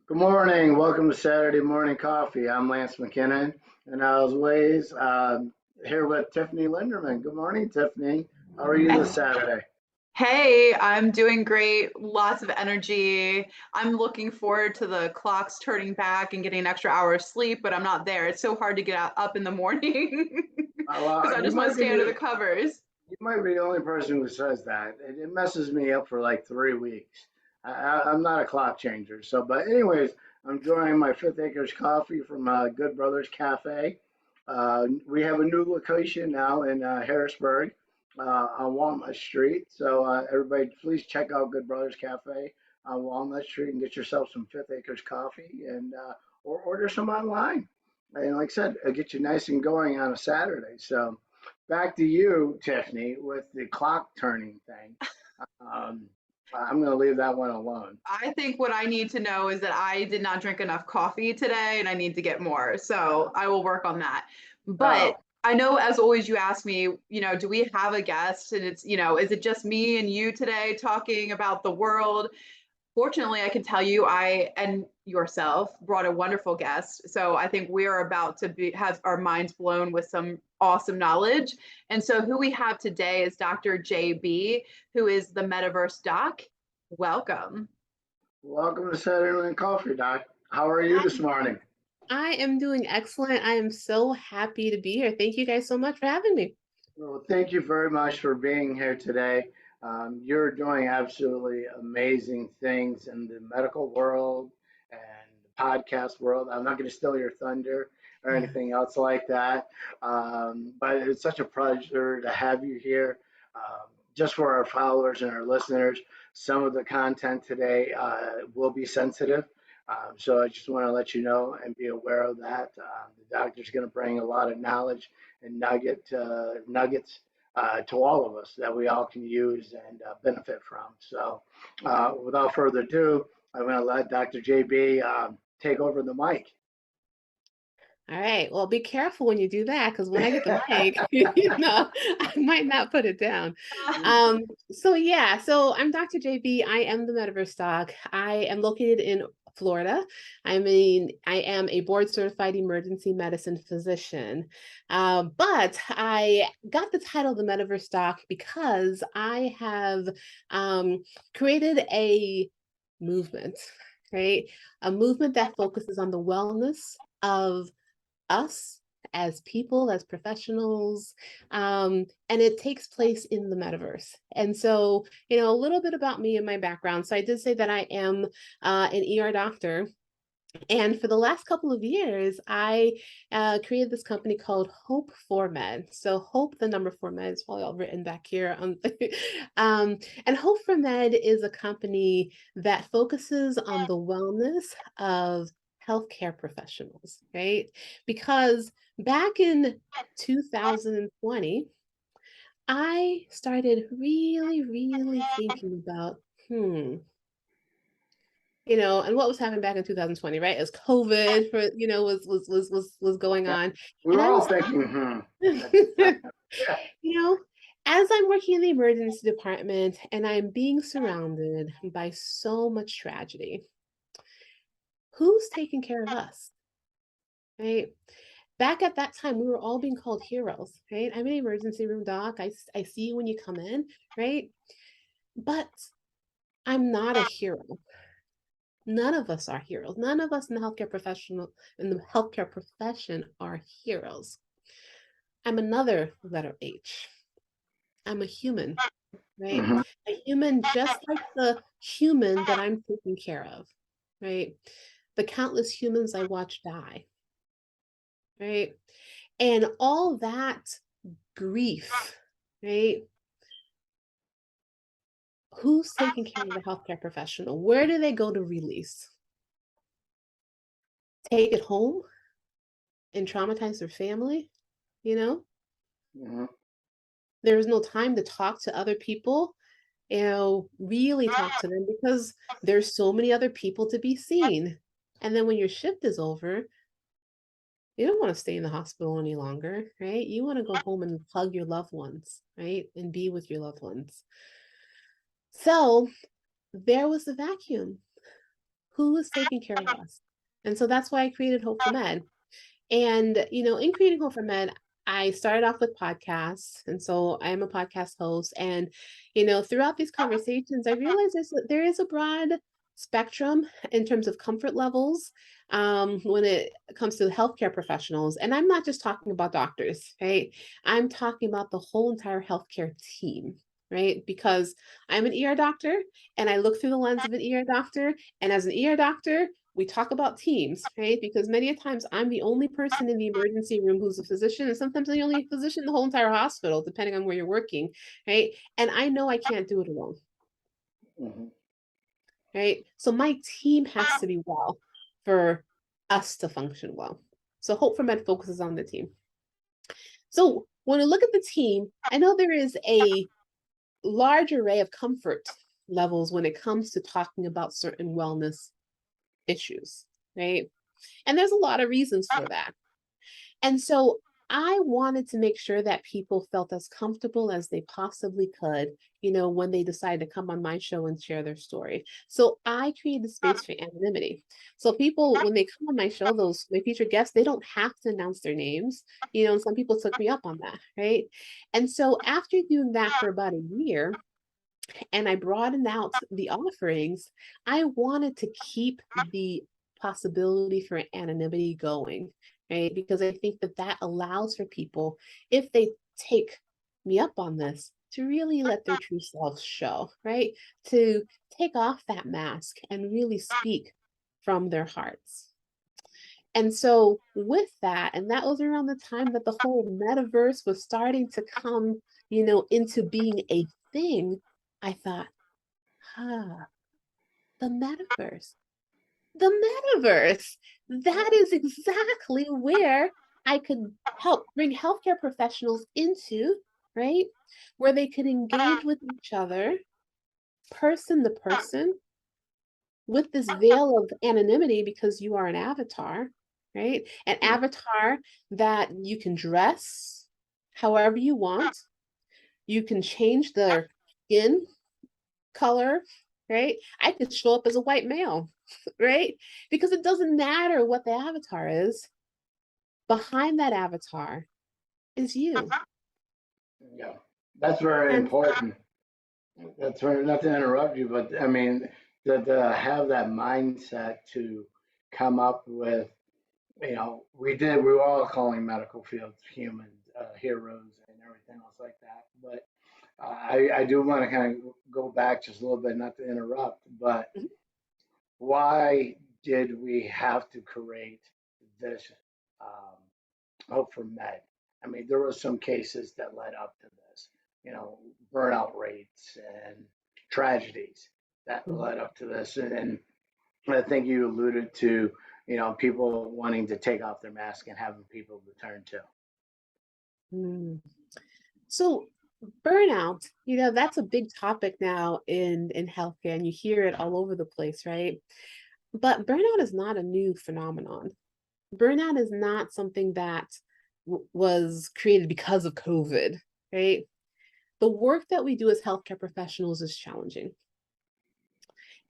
Good morning. Welcome to Saturday Morning Coffee. I'm Lance McKinnon, and as always, here with Tiffany Linderman. Good morning, Tiffany. How are you this Saturday? Hey, I'm doing great. Lots of energy. I'm looking forward to the clocks turning back and getting an extra hour of sleep, but I'm not there. It's so hard to get up in the morning because I You just want might to be stay under the the covers. you might be the only person who says that. It messes me up for like 3 weeks. I'm not a clock changer. So, but anyways, I'm enjoying my Fifth Acres coffee from Good Brothers Cafe. We have a new location now in Harrisburg on Walnut Street. So everybody, please check out Good Brothers Cafe on Walnut Street and get yourself some Fifth Acres coffee and or order some online. And like I said, it'll get you nice and going on a Saturday. So back to you, Tiffany, with the clock turning thing. Um, I'm going to leave that one alone. I think what I need to know is that I did not drink enough coffee today and I need to get more. So I will work on that. But Oh, I know, as always, you ask me, do we have a guest? And it's, is it just me and you today talking about the world? Fortunately, I can tell you, I and yourself brought a wonderful guest. So I think we are about to have our minds blown with some awesome knowledge. And so who we have today is Dr. JB, who is the Metaverse Doc. Welcome. welcome to Saturday Morning Coffee, Doc. How are you this morning? I am doing excellent. I am so happy to be here. Thank you guys so much for having me. Well, thank you very much for being here today. You're doing absolutely amazing things in the medical world and the podcast world. I'm not going to steal your thunder or anything else like that, but it's such a pleasure to have you here. Just for our followers and our listeners, some of the content today will be sensitive. So I just want to let you know and be aware of that. The doctor's going to bring a lot of knowledge and nuggets to all of us that we all can use and benefit from. So, without further ado, I'm going to let Dr. JB take over the mic. All right. Well, be careful when you do that because when I get the mic, I might not put it down. So I'm Dr. JB. I am the Metaverse Doc. I am located in Florida. I am a board certified emergency medicine physician. But I got the title of the Metaverse Doc because I have created a movement, right? A movement that focuses on the wellness of us as people, as professionals, and it takes place in the metaverse. And so, a little bit about me and my background. So I did say that I am an ER doctor. And for the last couple of years, I created this company called Hope for Med. So Hope, the number 4 Med, is probably all written back here. And Hope for Med is a company that focuses on the wellness of healthcare professionals, right? Because back in 2020, I started really, really thinking about, and what was happening back in 2020, right? As COVID was going Yeah, on. we And were I all was, thinking, yeah. as I'm working in the emergency department and I'm being surrounded by so much tragedy, who's taking care of us, right? Back at that time, we were all being called heroes, right? I'm an emergency room doc. I see you when you come in, right? But I'm not a hero. None of us are heroes. None of us in the healthcare profession are heroes. I'm another letter H. I'm a human, right? Mhm. A human just like the human that I'm taking care of, right? The countless humans I watch die, right? And all that grief, right? Who's taking care of the healthcare professional? Where do they go to release? Take it home and traumatize their family? You know, Mhm. there is no time to talk to other people, really talk to them because there's so many other people to be seen. And then when your shift is over, you don't want to stay in the hospital any longer, right? You want to go home and hug your loved ones, right? And be with your loved ones. So there was the vacuum. who is taking care of us? And so that's why I created Hope for Med. And, in creating Hope for Med, I started off with podcasts. And so I am a podcast host. And, throughout these conversations, I realized there is a broad spectrum in terms of comfort levels when it comes to healthcare professionals. And I'm not just talking about doctors, right? I'm talking about the whole entire healthcare team. Right? Because I'm an ER doctor and I look through the lens of an ER doctor. And as an ER doctor, we talk about teams, right? Because many a times I'm the only person in the emergency room who's a physician, and sometimes the only physician in the whole entire hospital, depending on where you're working, right? And I know I can't do it alone, right? So my team has to be well for us to function well. So Hope for Med focuses on the team. So when I look at the team, I know there is a large array of comfort levels when it comes to talking about certain wellness issues, right? And there's a lot of reasons for that. And so I wanted to make sure that people felt as comfortable as they possibly could, when they decide to come on my show and share their story. So I created space for anonymity. So people, when they come on my show, my featured guests, they don't have to announce their names, and some people took me up on that, right? And so after doing that for about a year, and I broadened out the offerings, I wanted to keep the possibility for anonymity going, right? Because I think that allows for people, if they take me up on this, to really let their true selves show, right? To take off that mask and really speak from their hearts. And so with that, and that was around the time that the whole metaverse was starting to come, into being a thing, I thought, the metaverse. The metaverse. That is exactly where I could help bring healthcare professionals into, right? Where they could engage with each other, person to person, with this veil of anonymity because you are an avatar, right? An avatar that you can dress however you want. You can change their skin color, right? I could show up as a white male, right? Because it doesn't matter what the avatar is. Behind that avatar is you. Yeah, that's very And important. That's very, not to interrupt you, but I mean, to have that mindset to come up with, we were all calling medical fields human heroes and everything else like that. But I do want to kind of go back just a little bit, not to interrupt, but why did we have to create this um, Hope for Med? I mean, there were some cases that led up to this, burnout rates and tragedies that led up to this. And I think you alluded to, people wanting to take off their mask and having people to turn to. mm, so burnout, that's a big topic now in healthcare, and you hear it all over the place, right? But burnout is not a new phenomenon. Burnout is not something that was created because of COVID, right? The work that we do as healthcare professionals is challenging.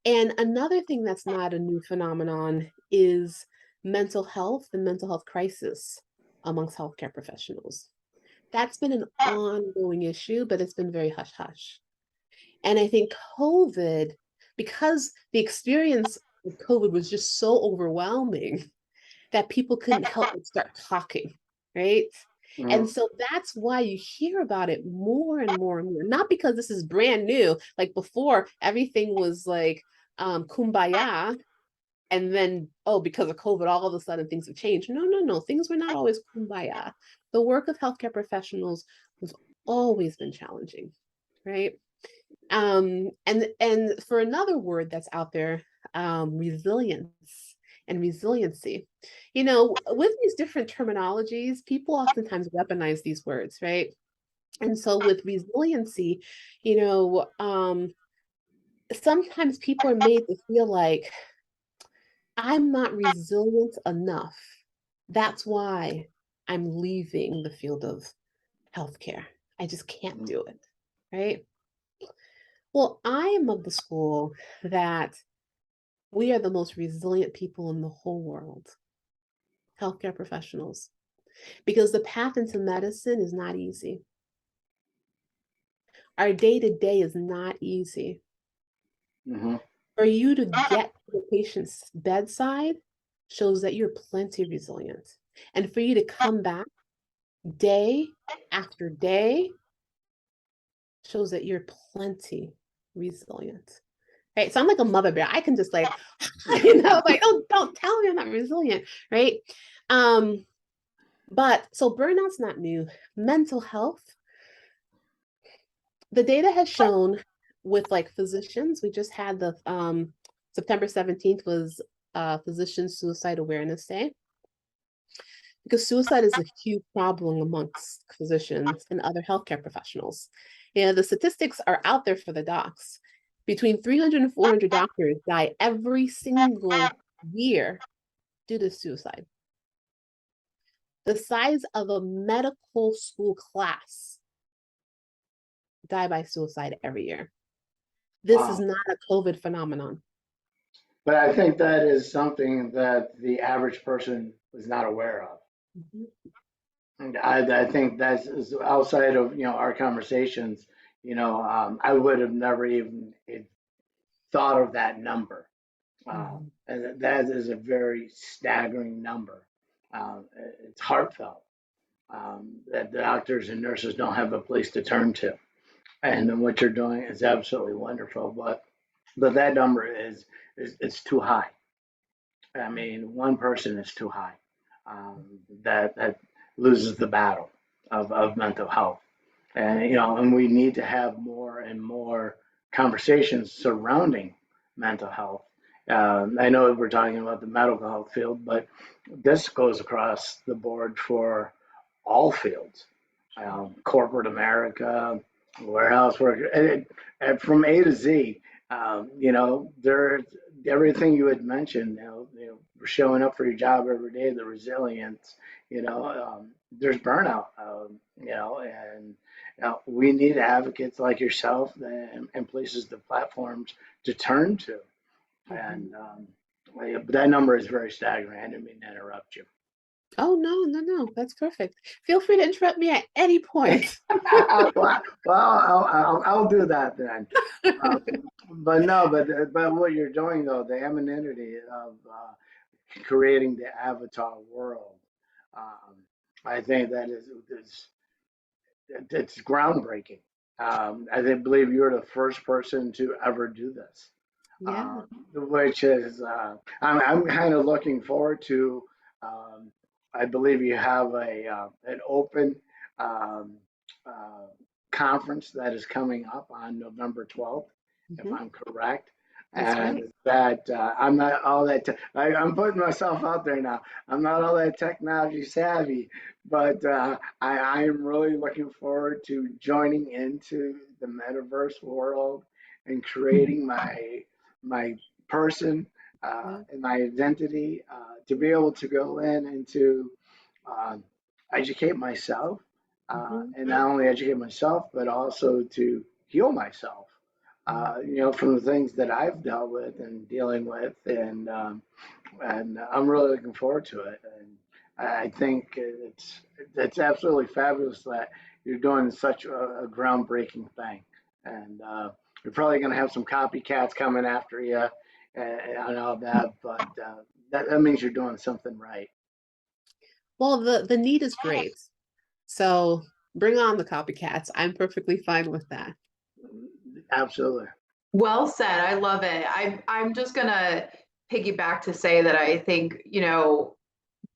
And another thing that's not a new phenomenon is mental health and mental health crisis amongst healthcare professionals. That's been an ongoing issue, but it's been very hush hush. And I think COVID, because the experience of COVID was just so overwhelming, that people couldn't help but start talking, right? And Mhm. so that's why you hear about it more and more and more. Not because this is brand new, like before, everything was like kumbaya. And then, oh, because of COVID, all of a sudden things have changed. No, no, no. Things were not always kumbaya. The work of healthcare professionals has always been challenging, right? And for another word that's out there, resilience and resiliency. With these different terminologies, people oftentimes weaponize these words, right? And so with resiliency, you know, um, sometimes people are made to feel like I'm not resilient enough. That's why I'm leaving the field of healthcare. I just can't do it, right? Well, I am of the school that We are the most resilient people in the whole world, healthcare professionals, because the path into medicine is not easy. Our day-to-day is not easy. Mm-hmm. For you to get to the patient's bedside shows that you're plenty resilient. And for you to come back day after day shows that you're plenty resilient. Right. So I'm like a mother bear. I can just like, like, oh, don't tell me I'm not resilient. Right. But so burnout's not new. Mental health, the data has shown with like physicians, we just had the September 17th was Physician Suicide Awareness Day, because suicide is a huge problem amongst physicians and other healthcare professionals. The statistics are out there for the docs. Between 300 and 400 doctors die every single year due to suicide. The size of a medical school class die by suicide every year. This is not a COVID phenomenon. But I think that is something that the average person was not aware of. Mm-hmm. And I think that's outside of our conversations. I would have never even thought of that number, and that is a very staggering number. It's heartfelt that the doctors and nurses don't have a place to turn to, and then what you're doing is absolutely wonderful. But that number is it's too high. I mean, one person is too high. That loses the battle of mental health, and we need to have more and more conversations surrounding mental health. I know we're talking about the medical health field, but this goes across the board for all fields, corporate America, warehouse worker, and from A to Z. There everything you had mentioned. Showing up for your job every day, the resilience. There's burnout. And we need advocates like yourself and places, the platforms to turn to. And but that number is very staggering. I didn't mean to interrupt you. Oh, no, that's perfect. Feel free to interrupt me at any point. Well, I'll do that then. But no, but what you're doing though, the anonymity of creating the avatar world, um, I think that is it's groundbreaking. Believe you're the first person to ever do this, Yeah. which is I'm kind of looking forward to. Um, I believe you have an open um, uh, conference that is coming up on November 12th, if I'm correct. That's And right. that I'm not all that, I'm putting myself out there now. I'm not all that technology savvy, but I am really looking forward to joining into the metaverse world and creating my person Yeah. and my identity to be able to go in and to uh, educate myself, and not only educate myself, but also to heal myself. From the things that I've dealt with and dealing with, and I'm really looking forward to it. And I think it's absolutely fabulous that you're doing such a groundbreaking thing. And you're probably going to have some copycats coming after you and all that, but that means you're doing something right. Well, the need is great. So bring on the copycats. I'm perfectly fine with that. Absolutely. Well said. I love it. I'm just gonna piggyback to say that I think,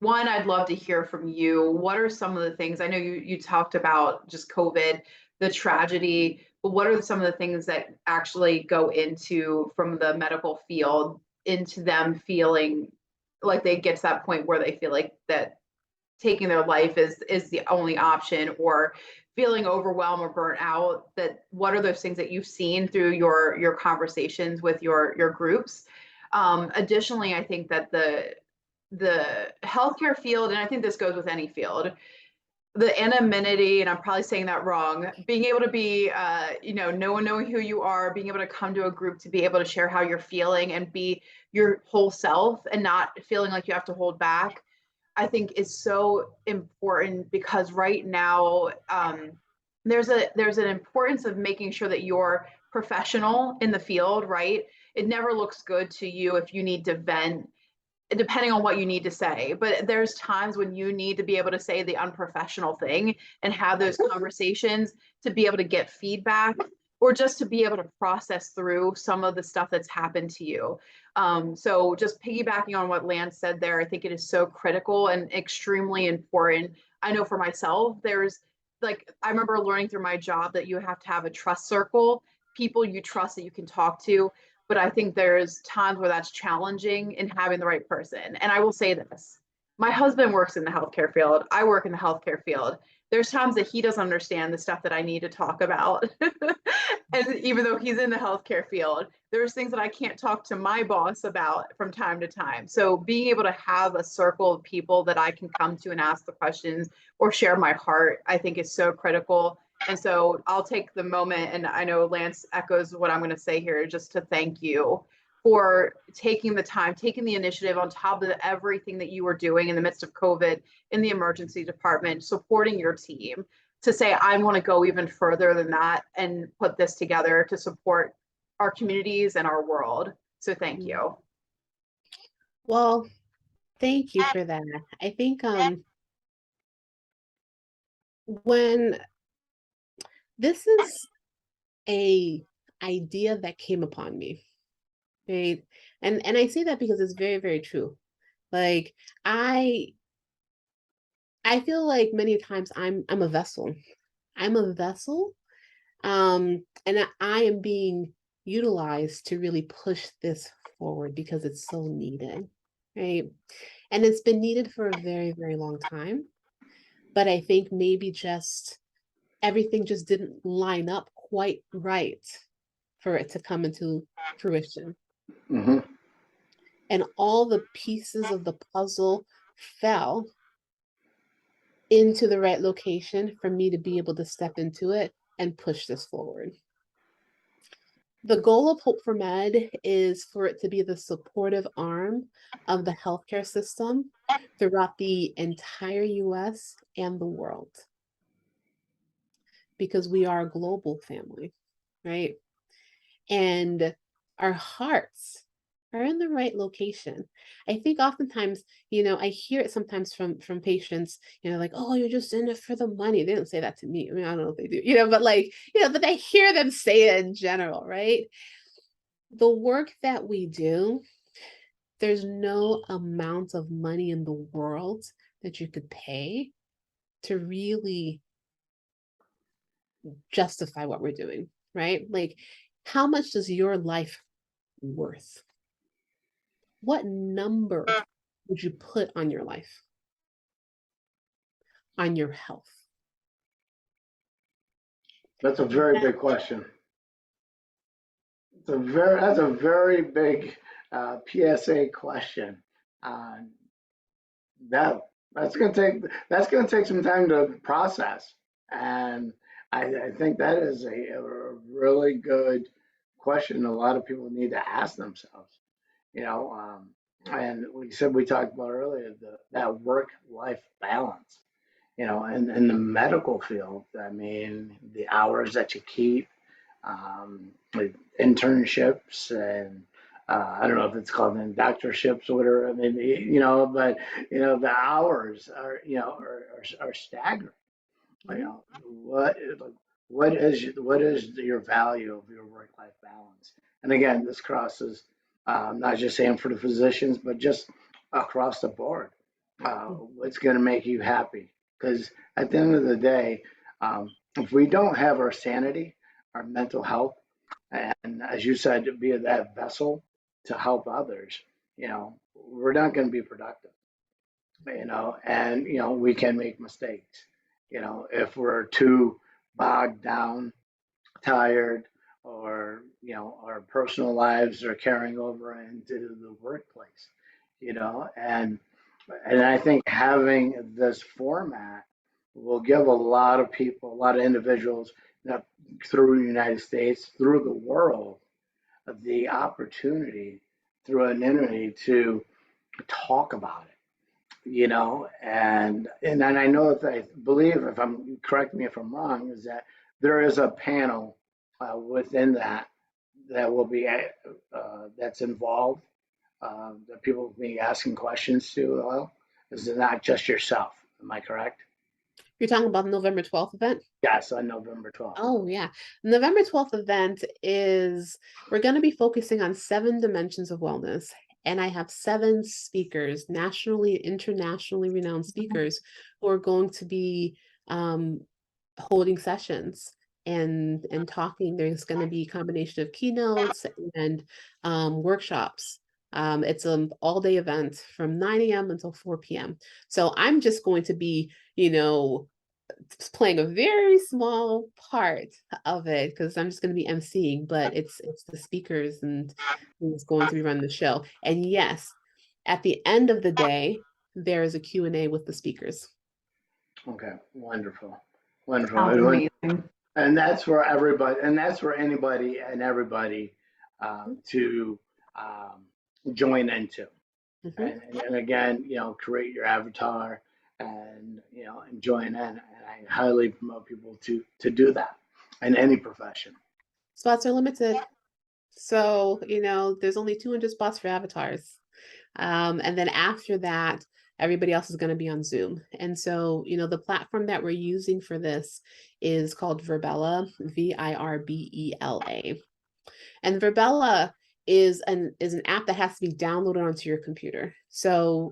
one, I'd love to hear from you. What are some of the things? I know you talked about just COVID, the tragedy, but what are some of the things that actually go into from the medical field into them feeling like they get to that point where they feel like that taking their life is the only option, or feeling overwhelmed or burnt out? That what are those things that you've seen through your conversations with your groups? Additionally, I think that the healthcare field, and I think this goes with any field, the anonymity, and I'm probably saying that wrong, being able to be, no one knowing who you are, being able to come to a group to be able to share how you're feeling and be your whole self and not feeling like you have to hold back, I think is so important, because right now, there's an importance of making sure that you're professional in the field, right? It never looks good to you if you need to vent, depending on what you need to say. But there's times when you need to be able to say the unprofessional thing and have those conversations to be able to get feedback, or just to be able to process through some of the stuff that's happened to you. So just piggybacking on what Lance said there, I think it is so critical and extremely important. I know for myself, I remember learning through my job that you have to have a trust circle, people you trust that you can talk to. But I think there's times where that's challenging in having the right person. And I will say this, my husband works in the healthcare field. I work in the healthcare field. There's times that he doesn't understand the stuff that I need to talk about. And even though he's in the healthcare field, there's things that I can't talk to my boss about from time to time. So being able to have a circle of people that I can come to and ask the questions or share my heart, I think is so critical. And so I'll take the moment, and I know Lance echoes what I'm going to say here, just to thank you for taking the time, taking the initiative on top of everything that you were doing in the midst of COVID in the emergency department, supporting your team to say, I want to go even further than that and put this together to support our communities and our world. So thank you. Well, thank you for that. I think when this is a idea that came upon me, right? And I say that because it's very, very true. Like I feel like many times I'm a vessel. I'm a vessel. And I am being utilized to really push this forward because it's so needed, right? And it's been needed for a very, very long time. But I think maybe just everything just didn't line up quite right for it to come into fruition. Mm-hmm. And all the pieces of the puzzle fell into the right location for me to be able to step into it and push this forward. The goal of Hope for Med is for it to be the supportive arm of the healthcare system throughout the entire US and the world. Because we are a global family, right? And our hearts are in the right location. I think oftentimes, I hear it sometimes from patients, like, oh, you're just in it for the money. They don't say that to me. I mean, I don't know if they do, but but I hear them say it in general, right? The work that we do, there's no amount of money in the world that you could pay to really justify what we're doing, right? Like, how much does your life worth? What number would you put on your life, on your health? That's a very big question. That's a very big PSA question. Uh, that that's gonna take some time to process, and I think that is a really good question. A lot of people need to ask themselves. You know, and we talked about earlier that work-life balance. In the medical field, I mean, the hours that you keep, like internships and I don't know if it's called then doctorships or whatever. I mean, but the hours are staggering. You know, what is your value of your work life balance? And again, this crosses not just saying for the physicians, but just across the board. What's going to make you happy? Because at the end of the day, if we don't have our sanity, our mental health, and as you said, to be that vessel to help others, we're not going to be productive. And we can make mistakes. If we're too bogged down, tired, or our personal lives are carrying over into the workplace. And I think having this format will give a lot of people, a lot of individuals that through the United States, through the world, the opportunity through an entity to talk about it, and then I know that I believe, if I'm correct me if I'm wrong, is that there is a panel within that will be that's involved, that people will be asking questions to. Well, is it not just yourself? Am I correct? You're talking about the November 12th event? Yes, on November 12th. Oh, yeah. November 12th event is, we're going to be focusing on 7 dimensions of wellness. And I have 7 speakers, nationally, internationally renowned speakers, who are going to be holding sessions and talking. There's going to be a combination of keynotes and workshops. It's an all-day event from 9 a.m. until 4 p.m. So I'm just going to be, playing a very small part of it because I'm just going to be emceeing, but it's the speakers and who's going to be running the show. And yes, at the end of the day, there is a Q&A with the speakers. Okay, wonderful, wonderful. Sounds amazing. And that's for everybody, and that's for anybody and everybody to join into. And again, create your avatar and join in. And I highly promote people to do that in any profession. Spots are limited. So, there's only 200 spots for avatars. And then after that, everybody else is going to be on Zoom. And so, the platform that we're using for this is called Virbela, Virbela. And Virbela is an app that has to be downloaded onto your computer. So,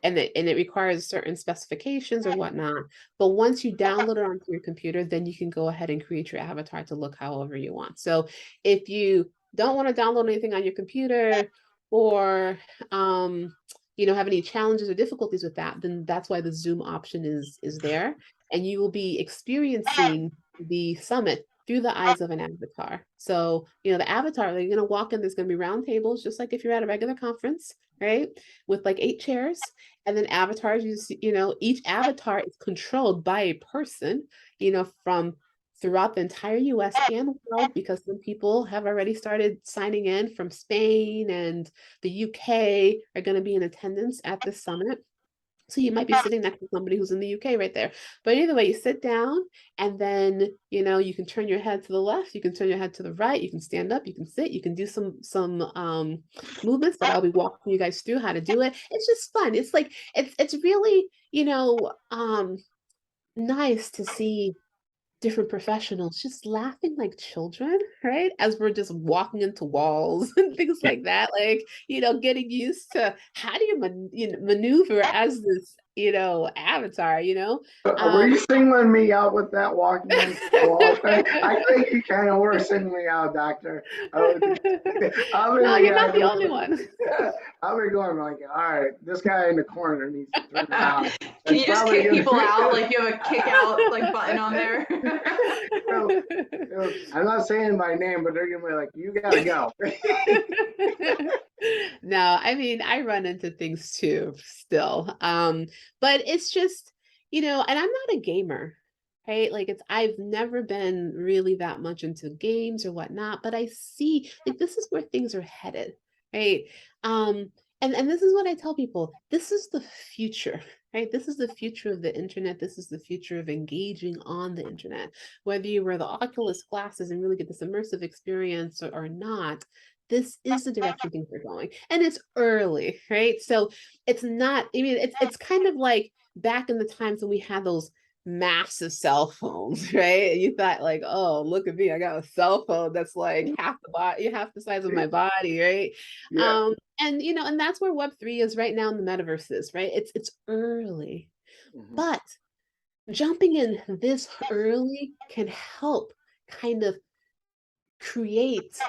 and it requires certain specifications or whatnot. But once you download it onto your computer, then you can go ahead and create your avatar to look however you want. So if you don't want to download anything on your computer, or have any challenges or difficulties with that, then that's why the Zoom option is there. And you will be experiencing the summit through the eyes of an avatar. So, the avatar, you're going to walk in, there's going to be round tables, just like if you're at a regular conference, right? With like 8 chairs. And then avatars, each avatar is controlled by a person, from throughout the entire US and world, because some people have already started signing in from Spain, and the UK are going to be in attendance at this summit. So you might be sitting next to somebody who's in the UK right there. But either way, you sit down, and then, you can turn your head to the left, you can turn your head to the right, you can stand up, you can sit, you can do some movements that I'll be walking you guys through how to do it. It's just fun. It's like, it's really, nice to see different professionals just laughing like children, right? As we're just walking into walls and things like that, like, getting used to how do you, maneuver as this, avatar, Were you singling me out with that walking into the wall thing? I think you kind of were singling me out, Doctor. No, you're not the only one. I'll be going like, all right, this guy in the corner needs to turn around. Can you just kick people out? Like you have a kick out button on there? I'm not saying my name, but they're gonna be like, you gotta go. No, I mean, I run into things too still. But it's just, and I'm not a gamer, right? Like I've never been really that much into games or whatnot, but I see like this is where things are headed, right? And this is what I tell people, this is the future, right? This is the future of the internet. This is the future of engaging on the internet. Whether you wear the Oculus glasses and really get this immersive experience or not, this is the direction things are going. And it's early, right? So it's not, I mean, it's kind of like back in the times when we had those massive cell phones, right? You thought like, oh, look at me, I got a cell phone that's like half the size of my body, right? Yeah. And that's where Web3 is right now in the metaverse is, right? It's early. But jumping in this early can help kind of create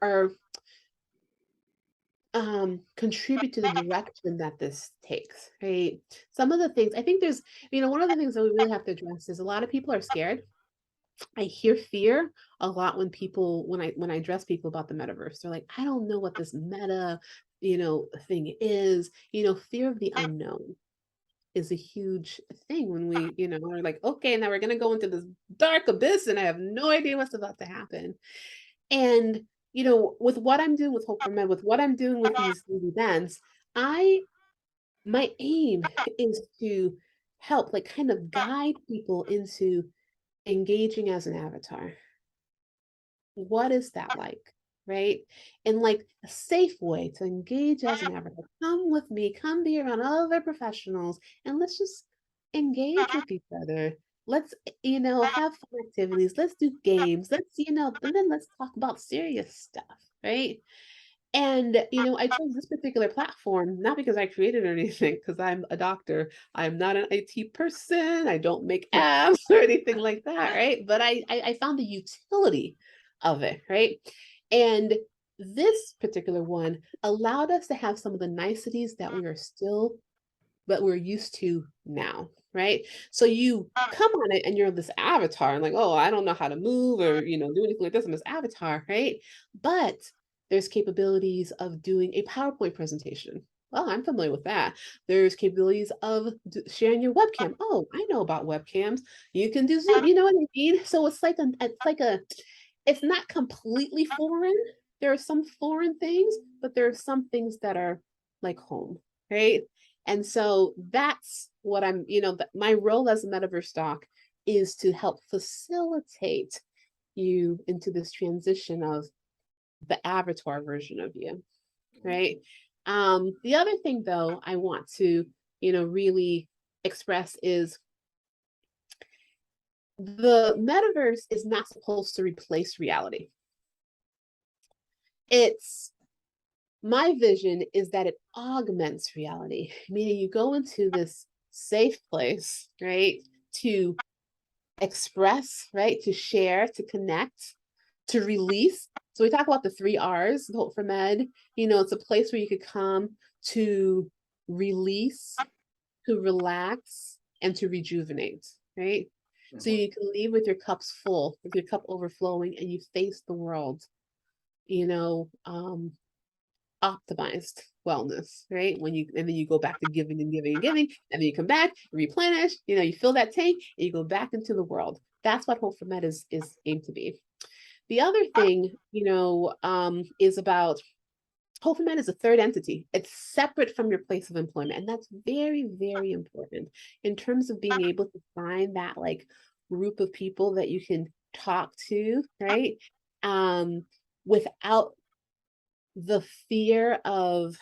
or contribute to the direction that this takes, right? Some of the things, I think there's, one of the things that we really have to address is a lot of people are scared. I hear fear a lot when I address people about the metaverse. They're like, I don't know what this meta, thing is. Fear of the unknown is a huge thing when we, we're like, okay, now we're going to go into this dark abyss and I have no idea what's about to happen. And, with what I'm doing with Hope for Men, with what I'm doing with these events, my aim is to help, like, kind of guide people into engaging as an avatar. What is that like? Right? And like a safe way to engage as an avatar. Come with me, come be around other professionals, and let's just engage with each other. Let's, have fun activities. Let's do games. Let's, and then let's talk about serious stuff, right? And, I chose this particular platform, not because I created it or anything, because I'm a doctor. I'm not an IT person. I don't make apps or anything like that, right? But I found the utility of it, right? And this particular one allowed us to have some of the niceties that we're used to now, right? So you come on it and you're this avatar and like, oh, I don't know how to move or, do anything like this in this avatar, right? But there's capabilities of doing a PowerPoint presentation. Oh, I'm familiar with that. There's capabilities of sharing your webcam. Oh, I know about webcams. You can do Zoom. You know what I mean? So it's not completely foreign. There are some foreign things, but there are some things that are like home, right? And so that's what my role as a Metaverse Doc is to help facilitate you into this transition of the avatar version of you, right? The other thing though I want to, really express is the metaverse is not supposed to replace reality. My vision is that it augments reality, meaning you go into this safe place, right? To express, right? To share, to connect, to release. So we talk about the 3 R's, Hope for Med. It's a place where you could come to release, to relax, and to rejuvenate, right? So you can leave with your cups full, with your cup overflowing, and you face the world, optimized wellness, right? And then you go back to giving and giving and giving, and then you come back, replenish, you fill that tank, and you go back into the world. That's what Hope for Med is aimed to be. The other thing, is about Hope for Med is a third entity. It's separate from your place of employment. And that's very, very important in terms of being able to find that like group of people that you can talk to, right? Without the fear of,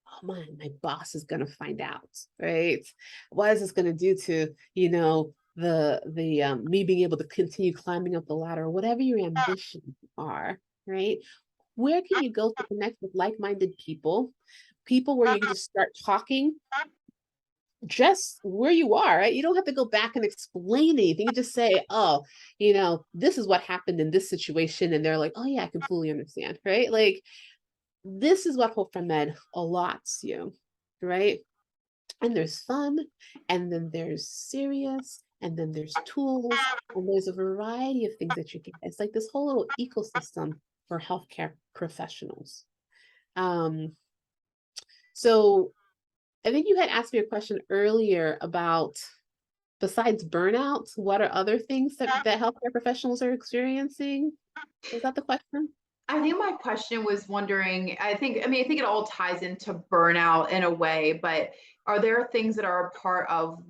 oh man, my boss is going to find out, right? What is this going to do to, the me being able to continue climbing up the ladder, or whatever your ambitions are, right? Where can you go to connect with like-minded people where you can just start talking just where you are, right? You don't have to go back and explain anything. You just say, oh, this is what happened in this situation. And they're like, oh yeah, I can fully understand, right? Like, this is what Hope for Med allots you, right? And there's fun, and then there's serious, and then there's tools, and there's a variety of things that you get. It's like this whole little ecosystem for healthcare professionals. So I think you had asked me a question earlier about, besides burnout, what are other things that healthcare professionals are experiencing? Was that the question? I think my question was wondering, I think it all ties into burnout in a way, but are there things that are a part of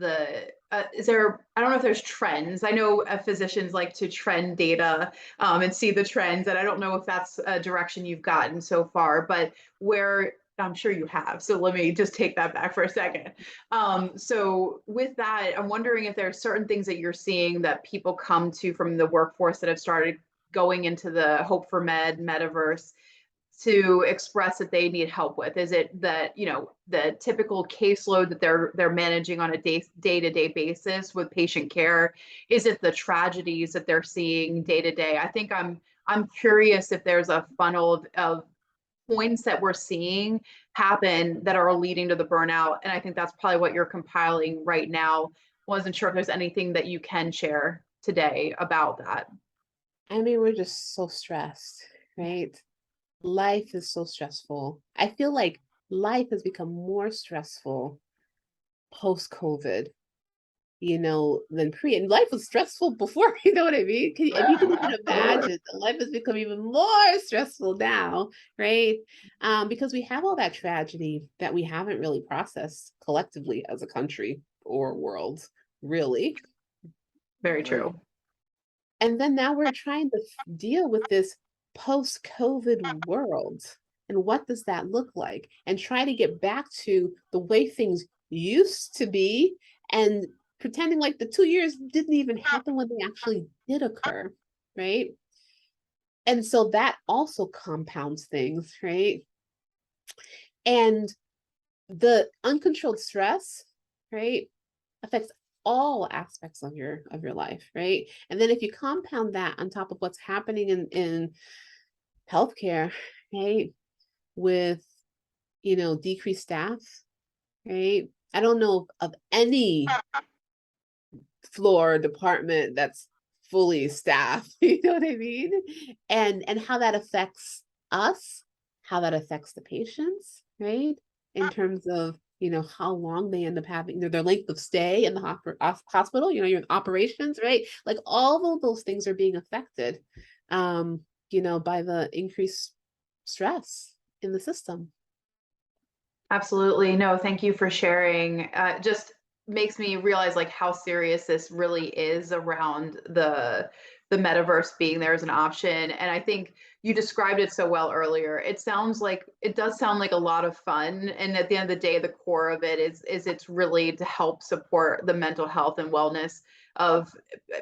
I don't know if there's trends. I know physicians like to trend data and see the trends, and I don't know if that's a direction you've gotten so far, but where I'm sure you have. So let me just take that back for a second. So with that, I'm wondering if there are certain things that you're seeing that people come to from the workforce that have started going into the Hope for Med metaverse to express that they need help with? Is it that, the typical caseload that they're managing on a day-to-day basis with patient care? Is it the tragedies that they're seeing day to day? I think I'm curious if there's a funnel of points that we're seeing happen that are leading to the burnout. And I think that's probably what you're compiling right now. Wasn't sure if there's anything that you can share today about that. I mean, we're just so stressed, right? Life is so stressful. I feel like life has become more stressful post-COVID, than pre. And life was stressful before, you know what I mean? If you can even imagine, life has become even more stressful now, right? Because we have all that tragedy that we haven't really processed collectively as a country or world, really. Very true. And then now we're trying to deal with this post-COVID world. And what does that look like? And try to get back to the way things used to be, and pretending like the 2 years didn't even happen when they actually did occur, right? And so that also compounds things, right? And the uncontrolled stress, right, affects all aspects of your life, right? And then if you compound that on top of what's happening in healthcare, right, with decreased staff, right? I don't know of any floor department that's fully staffed, you know what I mean? And how that affects us, how that affects the patients, right? In terms of, how long they end up having, their length of stay in the hospital, your operations, right? Like all of those things are being affected, by the increased stress in the system. Absolutely. No, thank you for sharing. Just makes me realize like how serious this really is around the metaverse being there as an option. And I think you described it so well earlier. It does sound like a lot of fun. And at the end of the day, the core of it is it's really to help support the mental health and wellness of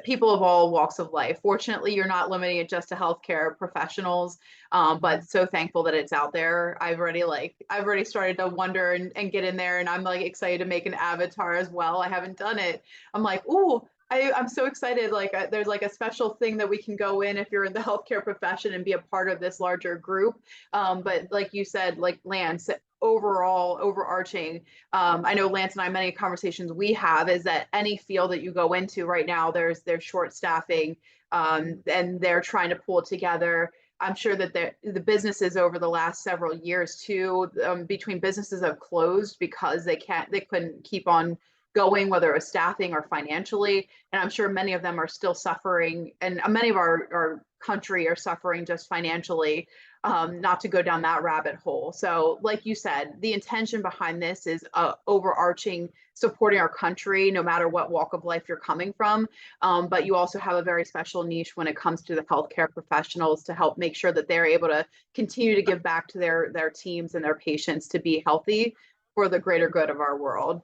people of all walks of life. Fortunately, you're not limiting it just to healthcare professionals, but so thankful that it's out there. I've already started to wonder and get in there, and I'm like excited to make an avatar as well. I haven't done it. I'm like, ooh, I'm so excited. Like there's like a special thing that we can go in if you're in the healthcare profession and be a part of this larger group. But like you said, like Lance, overall overarching, I know Lance and I, many conversations we have is that any field that you go into right now, there's short staffing, and they're trying to pull it together. I'm sure that the businesses over the last several years too, between businesses have closed because they couldn't keep on going, whether it was staffing or financially. And I'm sure many of them are still suffering, and many of our country are suffering just financially, not to go down that rabbit hole. So like you said, the intention behind this is overarching supporting our country, no matter what walk of life you're coming from. But you also have a very special niche when it comes to the healthcare professionals to help make sure that they're able to continue to give back to their teams and their patients to be healthy for the greater good of our world.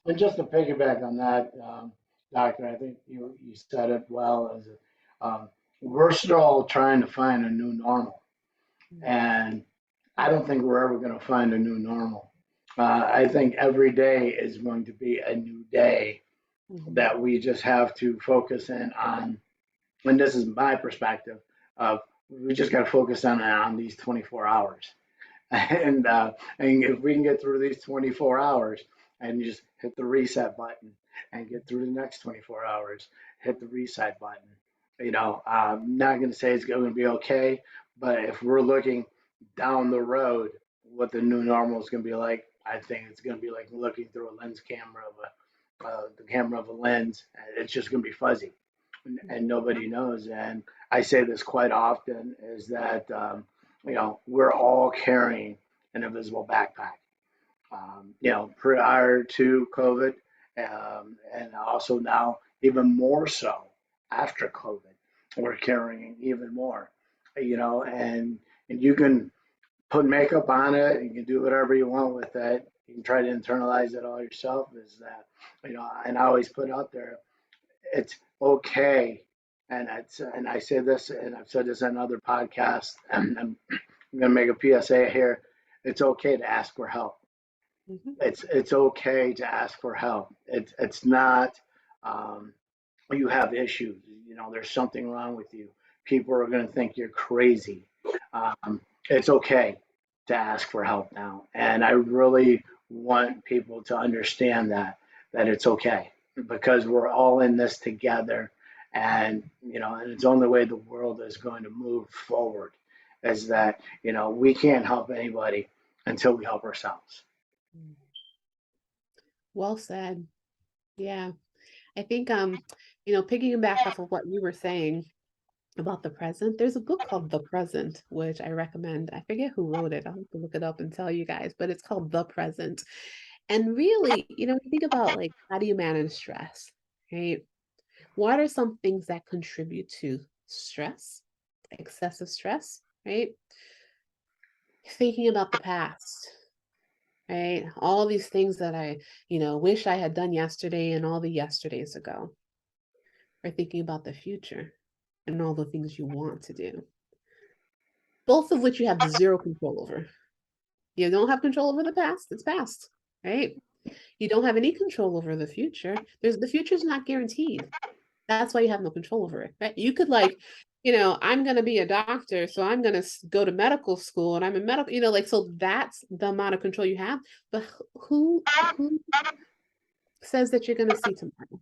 And just to piggyback on that, Doctor, I think you said it well. As we're still trying to find a new normal, and I don't think we're ever going to find a new normal. I think every day is going to be a new day that we just have to focus in on. And this is my perspective of we just got to focus on these 24 hours. And if we can get through these 24 hours and you just hit the reset button and get through the next 24 hours, hit the reset button. I'm not going to say it's going to be okay, but if we're looking down the road, what the new normal is going to be like, I think it's going to be like looking through a lens camera of the camera of a lens. It's just going to be fuzzy, and nobody knows. And I say this quite often is that we're all carrying an invisible backpack. Prior to COVID, and also now even more so after COVID, we're carrying even more. And you can put makeup on it. You can do whatever you want with it. You can try to internalize it all yourself. Is that And I always put out there, it's okay. And I say this, and I've said this on other podcasts. And I'm going to make a PSA here. It's okay to ask for help. It's okay to ask for help. It's not you have issues. There's something wrong with you. People are going to think you're crazy. It's okay to ask for help now, and I really want people to understand that it's okay because we're all in this together, and and it's the only way the world is going to move forward. Is that we can't help anybody until we help ourselves. Well said. Yeah. I think, piggyback off of what you were saying about the present, there's a book called The Present, which I recommend. I forget who wrote it. I'll have to look it up and tell you guys, but it's called The Present. And really, when you think about like, how do you manage stress, right? What are some things that contribute to stress, excessive stress, right? Thinking about the past, right? All these things that I, wish I had done yesterday and all the yesterdays ago, or thinking about the future and all the things you want to do, both of which you have zero control over. You don't have control over the past, it's past, right? You don't have any control over the future. The future's not guaranteed. That's why you have no control over it, right? You could I'm going to be a doctor, so I'm going to go to medical school and I'm a medical, so that's the amount of control you have. But who says that you're going to see tomorrow,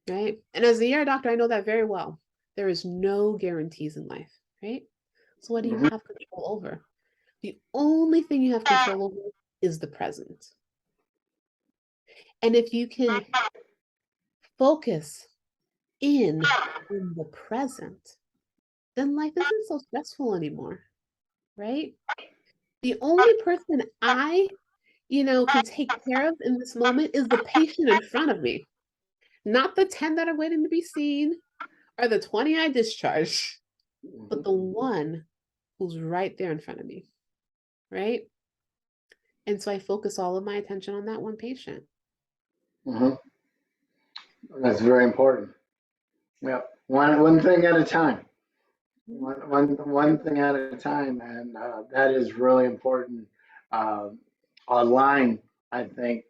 right? And as a ER doctor, I know that very well. There is no guarantees in life, right? So what do you have control over? The only thing you have control over is the present. And if you can focus in the present, then life isn't so stressful anymore, right? The only person I, can take care of in this moment is the patient in front of me, not the 10 that are waiting to be seen or the 20 I discharge, but the one who's right there in front of me, right? And so I focus all of my attention on that one patient. That's very important. Yeah, one thing at a time. One thing at a time, and that is really important. Uh, Online, I think,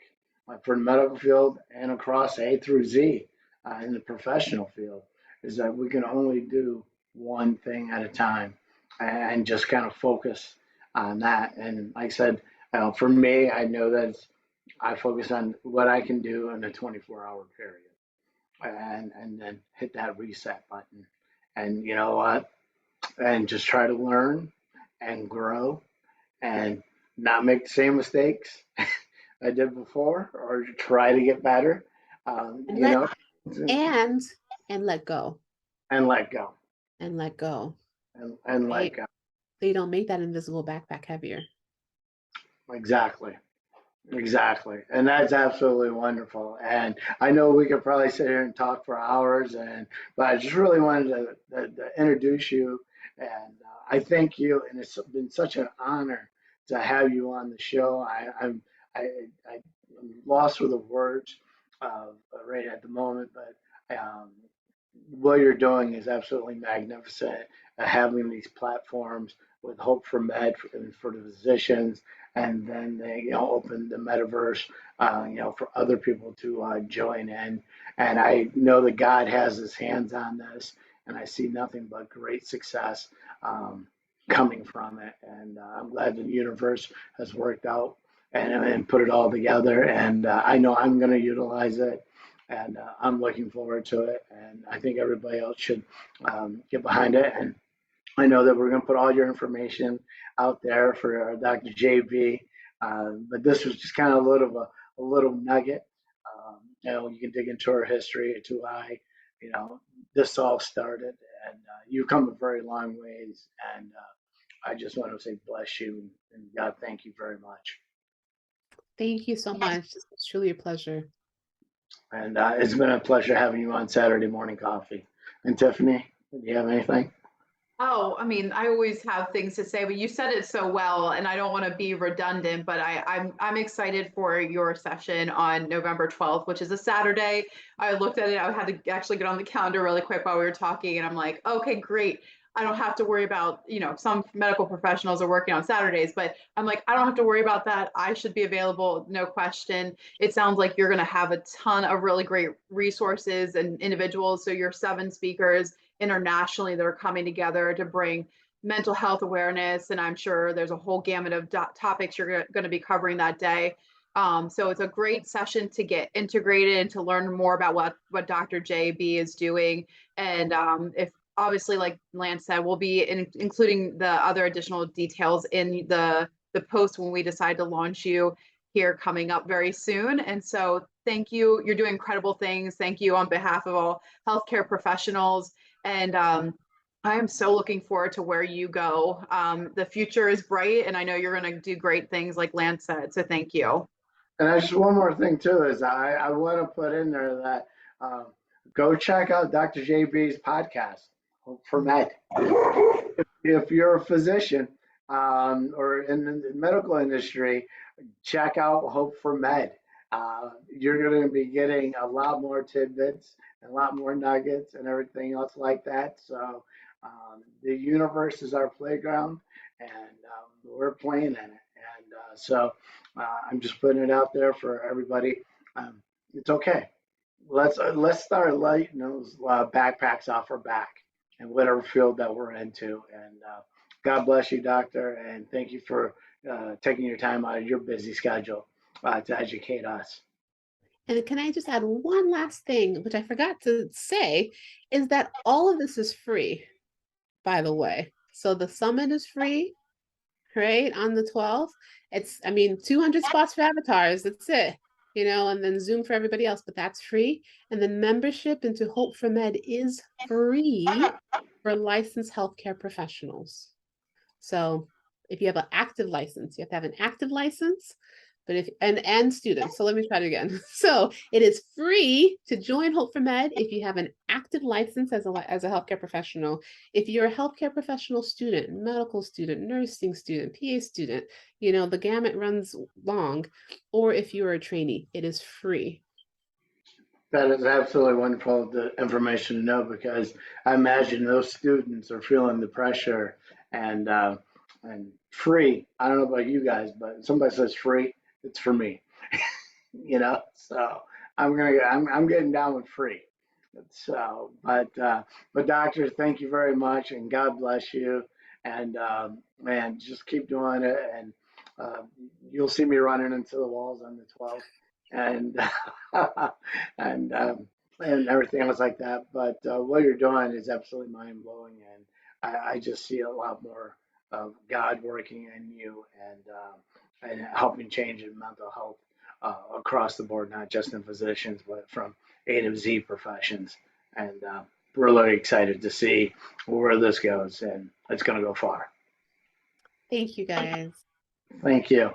for the medical field and across A through Z in the professional field, is that we can only do one thing at a time and just kind of focus on that. And like I said, for me, I know that I focus on what I can do in a 24-hour period, and then hit that reset button. And you know what? And just try to learn and grow and not make the same mistakes I did before, or try to get better. And You know, and let go. And let go. And let go. And right? let go. So you don't make that invisible backpack heavier. Exactly. Exactly. And that's absolutely wonderful. And I know we could probably sit here and talk for hours, but I just really wanted to introduce you. And I thank you. And it's been such an honor to have you on the show. I'm lost for the words right at the moment, but what you're doing is absolutely magnificent. Having these platforms with Hope for Med for the physicians, and then they open the metaverse, for other people to join in. And I know that God has His hands on this, and I see nothing but great success coming from it. And I'm glad the universe has worked out and put it all together. And I know I'm going to utilize it, and I'm looking forward to it. And I think everybody else should get behind it. And I know that we're going to put all your information out there for Dr. JB, but this was just kind of a little nugget. You can dig into her history, to why this all started, and you've come a very long ways. And I just want to say bless you, and God, thank you very much. Thank you so much. It's truly a pleasure. And it's been a pleasure having you on Saturday Morning Coffee. And Tiffany, do you have anything? Oh, I mean, I always have things to say, but you said it so well, and I don't want to be redundant, but I'm excited for your session on November 12th, which is a Saturday. I looked at it, I had to actually get on the calendar really quick while we were talking, and I'm like, okay, great. I don't have to worry about, some medical professionals are working on Saturdays, but I'm like, I don't have to worry about that. I should be available, no question. It sounds like you're going to have a ton of really great resources and individuals. So your 7 speakers internationally that are coming together to bring mental health awareness. And I'm sure there's a whole gamut of topics you're going to be covering that day. So it's a great session to get integrated and to learn more about what Dr. JB is doing. And if obviously, like Lance said, we'll be including the other additional details in the post when we decide to launch you. here coming up very soon. And so thank you. You're doing incredible things. Thank you on behalf of all healthcare professionals. And I am so looking forward to where you go. The future is bright, and I know you're going to do great things like Lance said. So thank you. And there's just one more thing too is I want to put in there that go check out Dr. JB's podcast, Hope for Med. If you're a physician or in the medical industry, check out Hope for Med. You're going to be getting a lot more tidbits and a lot more nuggets and everything else like that. So the universe is our playground, and we're playing in it. And so I'm just putting it out there for everybody. It's okay. Let's start lighting those backpacks off our back and whatever field that we're into. And God bless you, doctor, and thank you for taking your time out of your busy schedule to educate us. And can I just add one last thing, which I forgot to say, is that all of this is free, by the way. So the summit is free, right, on the 12th. It's, I mean, 200 spots for avatars, that's it, you know, and then Zoom for everybody else, but that's free. And then membership into Hope for Med is free for licensed healthcare professionals. So if you have an active license, you have to have an active license, but if and students. So let me try it again. So it is free to join Hope for Med if you have an active license as a healthcare professional. If you're a healthcare professional student, medical student, nursing student, PA student, you know, the gamut runs long, or if you're a trainee, it is free. That is absolutely wonderful the information to know, because I imagine those students are feeling the pressure and free. I don't know about you guys, but somebody says free, it's for me. You know, so I'm getting down with free. So, but doctor, thank you very much, and God bless you, and man, just keep doing it, and you'll see me running into the walls on the 12th, and and everything else like that. But what you're doing is absolutely mind blowing, and I just see a lot more of God working in you and helping change in mental health across the board, not just in physicians, but from A to Z professions. And we're really excited to see where this goes, and it's going to go far. Thank you, guys. Thank you.